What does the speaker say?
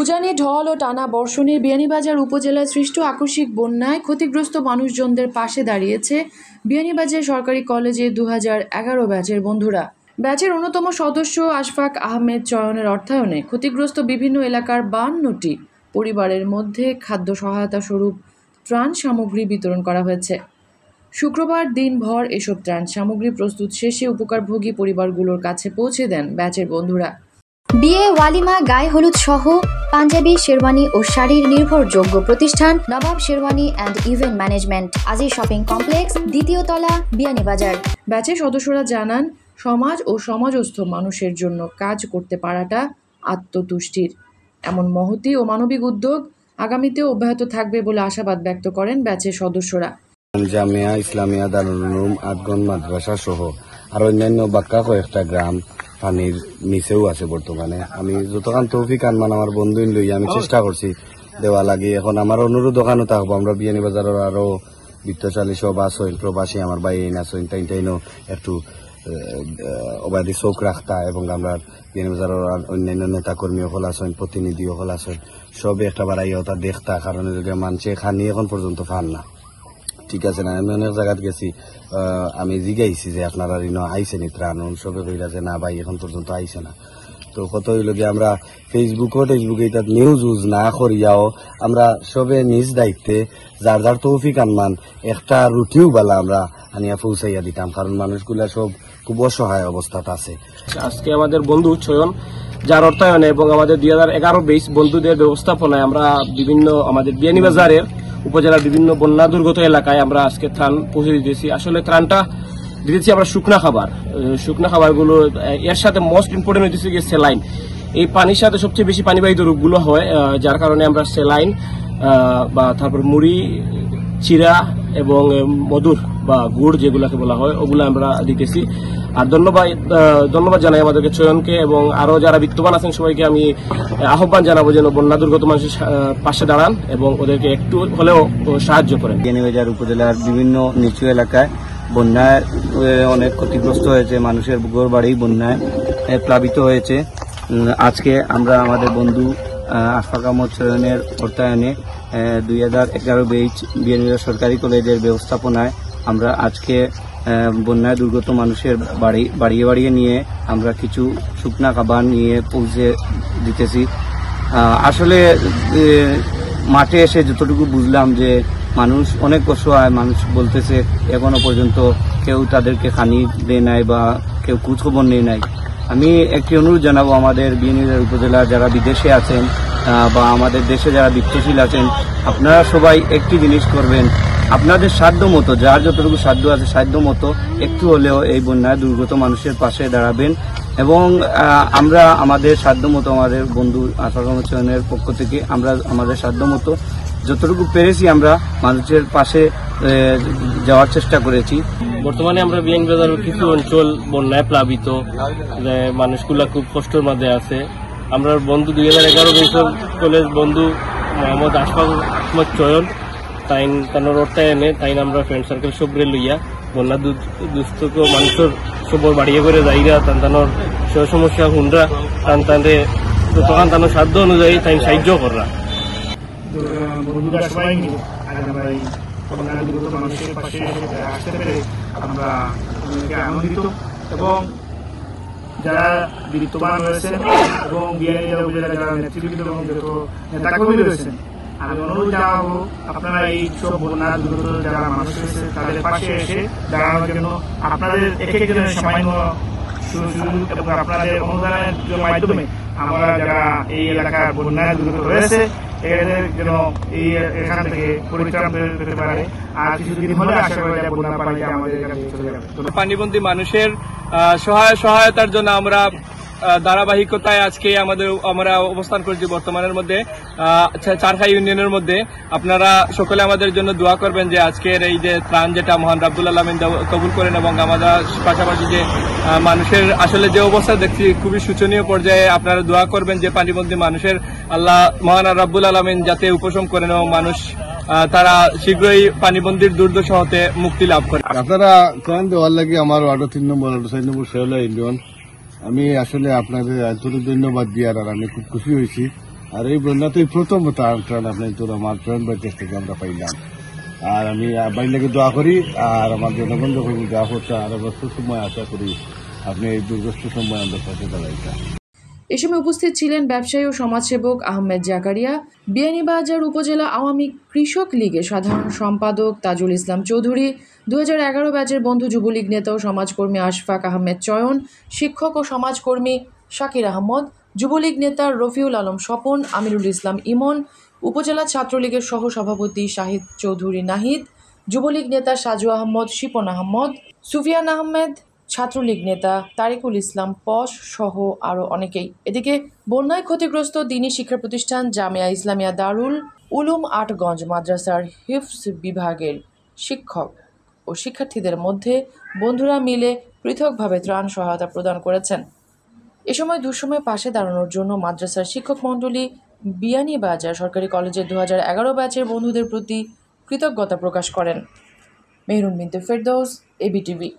উজানি ঢল ও টানা বর্ষণে বিয়ানীবাজার উপজেলায় সৃষ্ট আকস্মিক বন্যায় ক্ষতিগ্রস্ত মানুষজনদের পাশে দাঁড়িয়েছে বিয়ানীবাজার সরকারি কলেজে 2011 ব্যাচের বন্ধুরা। ব্যাচের অন্যতম সদস্য আশফাক আহমেদ চয়নের অর্থায়নে ক্ষতিগ্রস্ত বিভিন্ন এলাকার 52টি পরিবারের মধ্যে খাদ্য সহায়তা স্বরূপ ত্রাণ সামগ্রী বিতরণ করা হয়েছে। শুক্রবার দিনভর এসব ত্রাণ সামগ্রী প্রস্তুত শেষে উপকারভোগী পরিবারগুলোর কাছে পৌঁছে দেন ব্যাচের বন্ধুরা। বিয়ে, ওয়ালিমা, গায়ে হলুদ সহ পাঞ্জাবি, শেরওয়ানি ও শাড়ির নির্ভরযোগ্য প্রতিষ্ঠান নবাব শেরওয়ানি অ্যান্ড ইভেন্ট ম্যানেজমেন্ট, আজি শপিং কমপ্লেক্স, দ্বিতীয় তলা, বিয়ানীবাজার। ব্যাচের সদস্যরা জানান, সমাজ ও সমাজস্থ মানুষের জন্য কাজ করতে পারাটা আত্মতুষ্টির। এমন মহতী ও মানবিক উদ্যোগ আগামীতেও অব্যাহত থাকবে বলে আশাবাদ ব্যক্ত করেন ব্যাচের সদস্যরা। জামিয়া ইসলামিয়া দারুল উলুম আদগন মাদ্রাসা সহ আর অন্যান্য বাক্কা কয়েকটা গ্রাম পানির নিচেও আছে বর্তমানে। আমি যতক্ষণ তৌফিক আনমান আমার বন্ধু লই আমি চেষ্টা করছি দেওয়া লাগে। এখন আমার অনুরোধ দোকানও থাকবো, আমরা বিয়ানীবাজারের আরো বিত্তশালী সব আসইন প্রবাসী আমার ভাই আসইন তাইনও একটু অবাধি চোখ রাখতা এবং আমরা বিয়ানীবাজারের অন্যান্য নেতা কর্মী হল আসইন, প্রতিনিধি হল আসইন, সবে একটা বাড়াই ওটা দেখতা। কারণ মানুষে খানি এখন পর্যন্ত ফান না, ঠিক আছে না। আমি অনেক জায়গাত গেছি, আমি জিগাইছি যে আপনারা আইসে নি ত্রাণ, সবে কইরা যে না ভাই এখন পর্যন্ত আইসে না। তো কত হইল যে আমরা ফেসবুকে তার নিউজ উজ না করিয়াও আমরা সবে নিজ দায়িত্বে যার যার তৌফিক আনমান একটা রুটিও বালা আমরা আনিয়া পৌঁছাইয়া দিতাম, কারণ মানুষগুলা সব খুব অসহায় অবস্থাতে আছে। আজকে আমাদের বন্ধু চয়ন যার অর্থায়নে এবং আমাদের 2011 বেস বন্ধুদের ব্যবস্থাপনায় আমরা বিভিন্ন আমাদের বিয়ানীবাজারের উপজেলার বিভিন্ন বন্যা দুর্গত এলাকায় আমরা আজকে ত্রাণ পৌঁছে দিতেছি। আসলে ত্রাণটা দিতেছি আমরা শুকনা খাবারগুলো, এর সাথে মোস্ট ইম্পর্টেন্ট হইতেছে গিয়ে সেলাইন। এই পানির সাথে সবচেয়ে বেশি পানিবাহিত রোগগুলো হয়, যার কারণে আমরা সেলাইন বা তারপর মুড়ি, চিরা এবং মধুর বা গুড় যেগুলাকে বলা হয় ওগুলো আমরা দিতেছি। আর ধন্যবাদ জানাই আমাদেরকে চয়নকে এবং আরো যারা বিত্তবান আছেন সবাইকে আমি আহ্বান জানাবো যেন বন্যা দুর্গত মানুষের পাশে দাঁড়ান এবং ওদেরকে একটু হলেও সাহায্য করেন। বিয়ানীবাজার উপজেলার বিভিন্ন নিচু এলাকায় বন্যায় অনেক ক্ষতিগ্রস্ত হয়েছে, মানুষের ঘর বাড়ি বন্যায় প্লাবিত হয়েছে। আজকে আমরা আমাদের বন্ধু আশফাক আহমদ চয়নের অর্থায়নে 2011 বেচ বিয়ানীবাজার সরকারি কলেজের ব্যবস্থাপনায় আমরা আজকে বন্যায় দুর্গত মানুষের বাড়িয়ে নিয়ে আমরা কিছু শুকনা খাবার নিয়ে পৌঁছে দিতেছি। আসলে মাঠে এসে যতটুকু বুঝলাম যে মানুষ অনেক অসহায়, মানুষ বলতেছে এখনো পর্যন্ত কেউ তাদেরকে খানি দেয় নাই বা কেউ খোঁজখবর নেয় নাই। আমি একটি অনুরোধ জানাবো আমাদের বিয়ানীবাজার উপজেলার যারা বিদেশে আছেন বা আমাদের দেশে যারা বিত্তশীল আছেন, আপনারা সবাই একটি জিনিস করবেন, আপনাদের সাধ্য মতো যার যতটুকু সাধ্য আছে সাধ্য মতো একটু হলেও এই বন্যায় দুর্গত মানুষের পাশে দাঁড়াবেন এবং আমরা আমাদের সাধ্য মতো আমাদের বন্ধু আশফাক আহমদ চয়নের পক্ষ থেকে আমরা আমাদের সাধ্য মতো যতটুকু পেরেছি আমরা মানুষের পাশে যাওয়ার চেষ্টা করেছি। বর্তমানে আমরা বিয়ানীবাজারের কিছু অঞ্চল বন্যায় প্লাবিত, মানুষগুলা খুব কষ্টের মধ্যে আছে। আমরা বন্ধু 2011 বছর কলেজ বন্ধু মোহাম্মদ আশফাক আহমদ চয়ন তাইন অর্থায়নে আমরা ফ্রেন্ড সার্কেল সবরে লইয়া বন্যা দুস্থ মানুষের সবর বাড়িয়ে করে যাইরা তানোর সমস্যা হুন্ডা তানরে তখন তানোর সাধ্য অনুযায়ী তাই সাহায্য করা। বন্ধুরা সবাই মিলে আমরা এই বন্যাদুর্গত মানুষের পাশে আসতে পেরে আমরা আনন্দিত এবং যারা বিত্তবান রয়েছেন এবং বিয়ানীবাজার উপজেলার যারা নেতৃবৃন্দ এবং যত নেতাকর্মী রয়েছেন, আমি অনুরোধ জানাবো আপনারা এই সব বন্যা দুর্গত যারা মানুষ রয়েছে তাদের পাশে এসে দাঁড়ানোর জন্য আপনাদের এক একজনের সামান্য সুযোগ এবং আপনাদের অনুদানের মাধ্যমে আমরা যারা এই এলাকার বন্যা দুর্গত রয়েছে এদের যেন এখান থেকে পরিত্রাণ পেতে পারে। আর কিছুদিন হলে আশা করা যায় বন্যা পানিটা আমাদের এখানে চলে যাবে। পানিবন্দী মানুষের সহায়তার জন্য আমরা ধারাবাহিকতায় আজকে আমরা অবস্থান করছি বর্তমানের মধ্যে চারখাই ইউনিয়নের মধ্যে। আপনারা সকলে আমাদের জন্য দোয়া করবেন যে আজকের এই যে ত্রাণ যেটা মহান রাব্বুল আলামিন কবুল করেন এবং আমাদের পাশাপাশি যে মানুষের আসলে যে অবস্থা দেখছি খুবই শোচনীয় পর্যায়ে, আপনারা দোয়া করবেন যে পানিবন্দী মানুষের আল্লাহ মহান রাব্বুল আলামিন যাতে উপশম করেন এবং মানুষ তারা শীঘ্রই পানিবন্দির দুর্দশা হতে মুক্তি লাভ করে। আপনারা ত্রাণ দেওয়ার লাগে আমার ওয়ার্ড 3 নম্বর 4 নম্বর শেওলা ইউনিয়ন আমি আসলে আপনাদের আন্তরিক ধন্যবাদ দিয়ার আর আমি খুব খুশি হয়েছি। আর এই বন্যাতেই প্রথম ত্রাণ আপনি তোর আমার জয়েন্ট বাইটের থেকে আমরা পাইলাম। আর আমি বাইরে দোয়া করি আর আমার জনগণ যখন দোয়া করতে আর সময় আশা করি আপনি এই দুর্গস্ত সময় আমরা পাশে দাঁড়াইতা। এ সময় উপস্থিত ছিলেন ব্যবসায়ী ও সমাজসেবক আহমেদ জাকারিয়া, বিয়ানীবাজার উপজেলা আওয়ামী কৃষক লীগের সাধারণ সম্পাদক তাজুল ইসলাম চৌধুরী, 2011 ব্যাচের বন্ধু যুবলীগ নেতা ও সমাজকর্মী আশফাক আহমেদ চয়ন, শিক্ষক ও সমাজকর্মী শাকির আহমদ, যুবলীগ নেতা রফিউল আলম স্বপন, আমিরুল ইসলাম ইমন, উপজেলা ছাত্রলীগের সহ সভাপতি শাহিদ চৌধুরী নাহিদ, যুবলীগ নেতা সাজু আহমদ, শিপন আহমদ, সুফিয়ান আহমেদ, ছাত্রলীগ নেতা তারিকুল ইসলাম পশ সহ আরও অনেকেই। এদিকে বন্যায় ক্ষতিগ্রস্ত দ্বীনি শিক্ষা প্রতিষ্ঠান জামিয়া ইসলামিয়া দারুল উলুম আটগঞ্জ মাদ্রাসার হিফজ বিভাগের শিক্ষক ও শিক্ষার্থীদের মধ্যে বন্ধুরা মিলে পৃথকভাবে ত্রাণ সহায়তা প্রদান করেছেন। এ সময় দুঃসময়ে পাশে দাঁড়ানোর জন্য মাদ্রাসার শিক্ষক মণ্ডলী বিয়ানীবাজার সরকারি কলেজের 2011 ব্যাচের বন্ধুদের প্রতি কৃতজ্ঞতা প্রকাশ করেন। মেহরুন বিনতে ফেরদৌস, এবিটিভি।